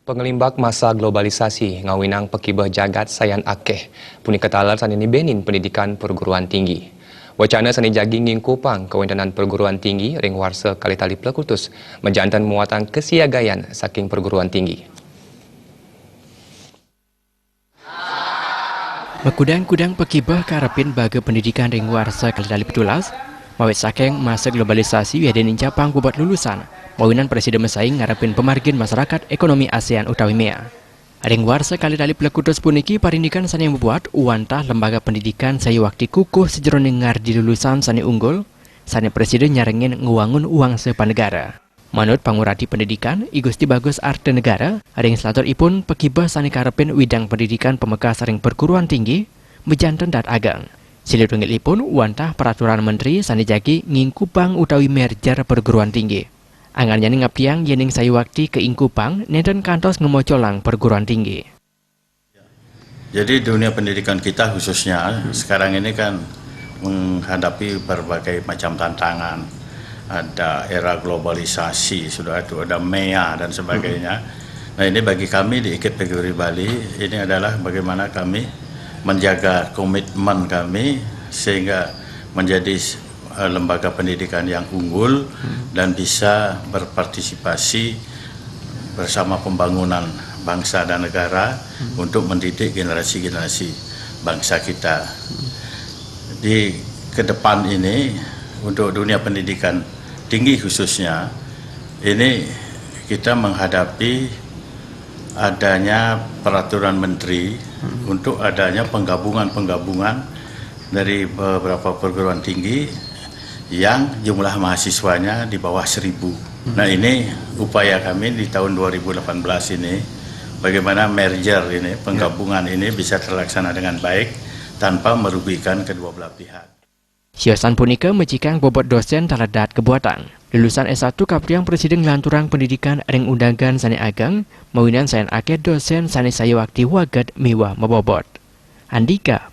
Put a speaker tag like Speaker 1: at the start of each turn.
Speaker 1: Pengelimbak masa globalisasi ngawinang pekibeh jagat sayan akeh. Punika talar sanini benin pendidikan perguruan tinggi. Wacana sani jaging ngingkupang kewendanan perguruan tinggi ring warsa kalitali plekutus menjantan muatan kesiagayan saking perguruan tinggi.
Speaker 2: Mekudang-kudang pekibeh karepin baga pendidikan ring warsa kalitali petulas, mawet saking masa globalisasi yaden incapang bubat lulusan. Mawinan Presiden Mesaing ngarepin pemargin masyarakat ekonomi ASEAN utawi MEA. Ring warsa kalitali plekutus puniki parindikan sani membuat uantah lembaga pendidikan saya waktu kukuh sejeroning ngardi lulusan sani unggul, sani Presiden nyarengin nguwangun uang sepanegara. Manut pangurati pendidikan, I Gusti Bagus Arte Negara, ring selator ipun pekibah sani karepin widang pendidikan pemekas ring perguruan tinggi, bejanten dat agang. Silitungilipun uantah peraturan menteri sani jagi ngingkupang utawi merger perguruan tinggi. Angannya ngaptiang yening sayuwakti ke ingkupang nenten kantos ngemocolang perguruan tinggi.
Speaker 3: Jadi dunia pendidikan kita khususnya sekarang ini kan menghadapi berbagai macam tantangan. Ada era globalisasi, sudah ada MEA dan sebagainya. Nah ini bagi kami di IKIP PGRI Bali, ini adalah bagaimana kami menjaga komitmen kami sehingga menjadi lembaga pendidikan yang unggul dan bisa berpartisipasi bersama pembangunan bangsa dan negara untuk mendidik generasi-generasi bangsa kita. Di ke depan ini untuk dunia pendidikan tinggi khususnya ini kita menghadapi adanya peraturan menteri untuk adanya penggabungan dari beberapa perguruan tinggi yang jumlah mahasiswanya di bawah 1.000. Nah ini upaya kami di tahun 2018 ini, bagaimana merger ini, penggabungan ini bisa terlaksana dengan baik tanpa merugikan kedua belah pihak.
Speaker 2: Siosan punika mejikang bobot dosen taladat kebuatan. Lulusan S1 kapriang Presiden ngelanturang pendidikan ring undangan sani agang, mawinan sayan akeh dosen sani sayawakti wagat miwah mebobot. Andika